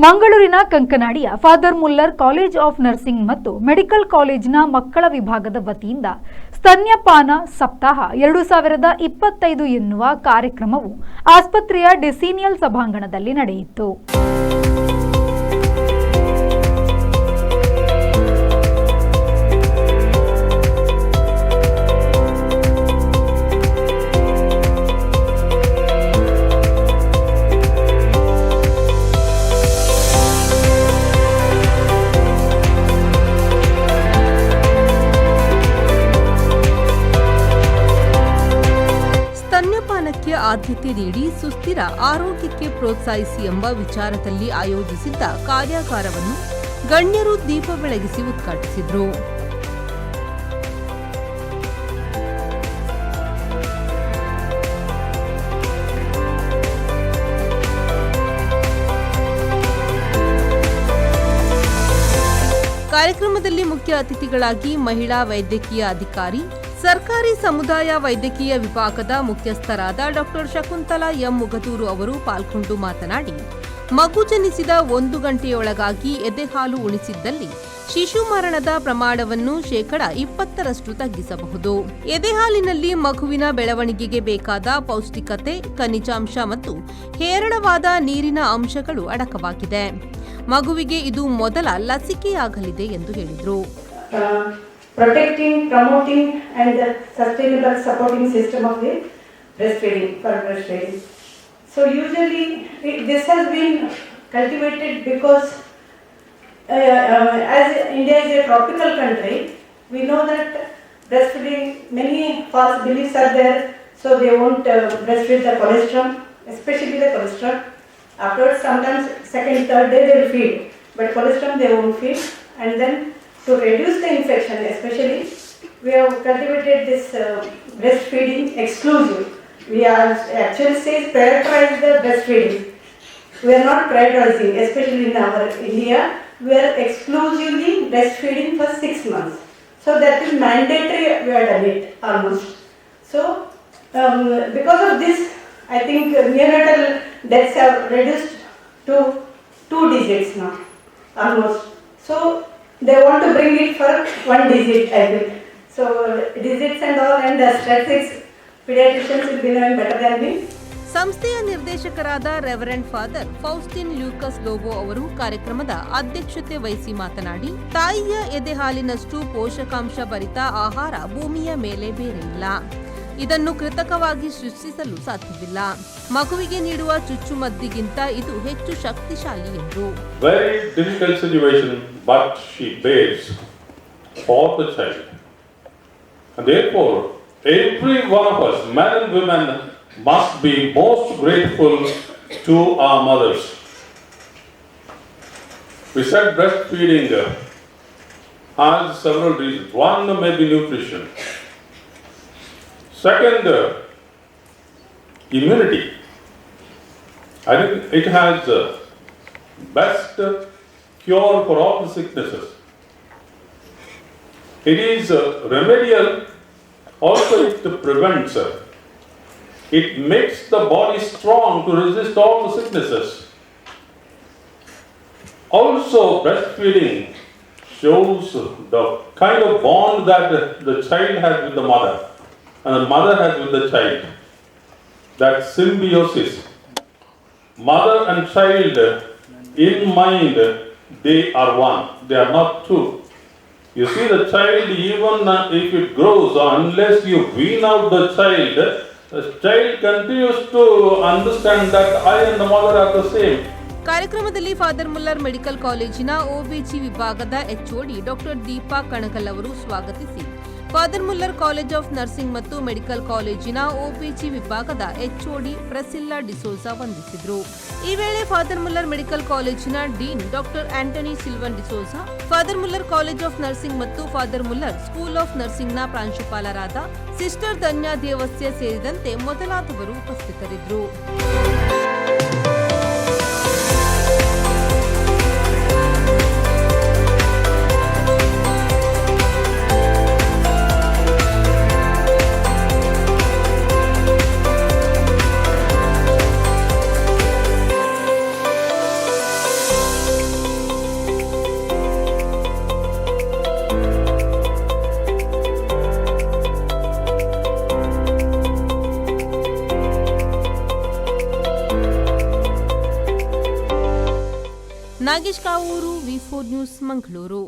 ಮಂಗಳೂರಿನ ಕಂಕನಾಡಿಯ father Muller college of nursing ಮತ್ತು ಮೆಡಿಕಲ್ ಕಾಲೇಜಿನ ಮಕ್ಕಳ ವಿಭಾಗದ ವತಿಯಿಂದ ಸ್ತನ್ಯಪಾನ ಸಪ್ತಾಹ 2025 ಎನ್ನುವ ಕಾರ್ಯಕ್ರಮವು ಆಸ್ಪತ್ರೆಯ ಡೆಸಿನಿಯಲ್ ಸಭಾಂಗಣದಲ್ಲಿ ನಡೆಯಿತು. ಸ್ತನ್ಯಪಾನಕ್ಕೆ ಆದ್ಯತೆ ನೀಡಿ ಸುಸ್ಥಿರ ಆರೋಗ್ಯಕ್ಕೆ ಪ್ರೋತ್ಸಾಹಿಸಿ ಎಂಬ ವಿಚಾರದಲ್ಲಿ ಆಯೋಜಿಸಿದ್ದ ಕಾರ್ಯಾಗಾರವನ್ನು ಗಣ್ಯರು ದೀಪ ಬೆಳಗಿಸಿ ಉದ್ಘಾಟಿಸಿದರು. ಕಾರ್ಯಕ್ರಮದಲ್ಲಿ ಮುಖ್ಯ ಅತಿಥಿಗಳಾಗಿ ಮಹಿಳಾ ವೈದ್ಯಕೀಯ ಅಧಿಕಾರಿ, ಸರ್ಕಾರಿ ಸಮುದಾಯ ವೈದ್ಯಕೀಯ ವಿಭಾಗದ ಮುಖ್ಯಸ್ಥರಾದ ಡಾಕ್ಟರ್ ಶಕುಂತಲಾ ಎಂ ಮುಗದೂರು ಅವರು ಪಾಲ್ಗೊಂಡು ಮಾತನಾಡಿ, ಮಗು ಜನಿಸಿದ 1 ಗಂಟೆಯೊಳಗಾಗಿ ಎದೆಹಾಲು ಉಣಿಸಿದ್ದಲ್ಲಿ ಶಿಶು ಮರಣದ ಪ್ರಮಾಣವನ್ನು 20% ತಗ್ಗಿಸಬಹುದು. ಎದೆಹಾಲಿನಲ್ಲಿ ಮಗುವಿನ ಬೆಳವಣಿಗೆಗೆ ಬೇಕಾದ ಪೌಷ್ಟಿಕತೆ, ಖನಿಜಾಂಶ ಮತ್ತು ಹೇರಳವಾದ ನೀರಿನ ಅಂಶಗಳು ಅಡಕವಾಗಿದೆ. ಮಗುವಿಗೆ ಇದು ಮೊದಲ ಲಸಿಕೆಯಾಗಲಿದೆ ಎಂದು ಹೇಳಿದರು. Protecting, promoting and the sustainable supporting system of the breastfeeding for breastfeeding. So usually this has been cultivated because as India is a tropical country, we know that breastfeeding, many false beliefs are there, so they won't breastfeed the cholesterol, especially the cholesterol. Afterwards sometimes second, third day they will feed, but cholesterol they won't feed. And then to reduce the infection, especially, we have cultivated this breastfeeding exclusive. We are actually says prioritize the breastfeeding. We are not prioritizing, especially in our India. We are exclusively breastfeeding for 6 months. So that is mandatory. We have done it almost. So because of this, I think neonatal deaths have reduced to 2 digits now, almost. So they want to bring it for 1 digit, I think. So digits and all, and the statistics, pediatricians will be knowing better than me. ಸಂಸ್ಥೆಯ ನಿರ್ದೇಶಕರಾದ reverend father ಫೌಸ್ಟಿನ್ Lucas Lobo ಅವರು ಕಾರ್ಯಕ್ರಮದ ಅಧ್ಯಕ್ಷತೆ ವಹಿಸಿ ಮಾತನಾಡಿ, ತಾಯಿಯ ಎದೆಹಾಲಿನಷ್ಟು ಪೋಷಕಾಂಶ ಭರಿತ ಆಹಾರ ಭೂಮಿಯ ಮೇಲೆ ಬೇರೆ ಇಲ್ಲ. ಇದನ್ನು ಕೃತಕವಾಗಿ ಸೃಷ್ಟಿಸಲು ಸಾಧ್ಯವಿಲ್ಲ. ಮಗುವಿಗೆ ನೀಡುವ ಚುಚ್ಚುಮದ್ದಿಗಿಂತ ಇದು ಹೆಚ್ಚು ಶಕ್ತಿಶಾಲಿ ಎಂದರು. Very difficult situation, but she bears for the child. And therefore, every one of us, men and women, must be most grateful to our mothers. We said breastfeeding has several reasons. One may be nutrition. Second, immunity. I think it has best cure for all the sicknesses. It is remedial, also it prevents. It makes the body strong to resist all the sicknesses. Also, breastfeeding shows the kind of bond that the child has with the mother and the mother has with the child. That symbiosis. Mother and child, in mind, they are one. They are not two. You see the child, even if it grows, unless you wean out the child continues to understand that I and the mother are the same. ಕಾರ್ಯಕ್ರಮದಲ್ಲಿ father Muller medical ಕಾಲೇಜಿನ OBG ವಿಭಾಗದ HOD doctor Deepa Kanagal ಅವರು ಸ್ವಾಗತಿಸಿ, father Muller college of nursing ಮತ್ತು medical ಕಾಲೇಜಿನ OBG ವಿಭಾಗದ HOD Priscilla D'Souza ವಂದಿಸಿದರು. ಈ ವೇಳೆ ಫಾದರ್ ಮುಲ್ಲರ್ ಮೆಡಿಕಲ್ ಕಾಲೇಜಿನ dean doctor Antony Silvan D'Souza, father Muller college of nursing ಮತ್ತು ಫಾದರ್ ಮುಲ್ಲರ್ ಸ್ಕೂಲ್ ಆಫ್ ನರ್ಸಿಂಗ್ನ ಪ್ರಾಂಶುಪಾಲರಾದ ಸಿಸ್ಟರ್ ಧನ್ಯಾ ದೇವಸ್ಯ ಸೇರಿದಂತೆ ಮೊದಲಾದವರು ಉಪಸ್ಥಿತರಿದ್ದರು. ನಾಗೇಶ್ ಕಾವೂರು, ವಿ4 ನ್ಯೂಸ್, ಮಂಗಳೂರು.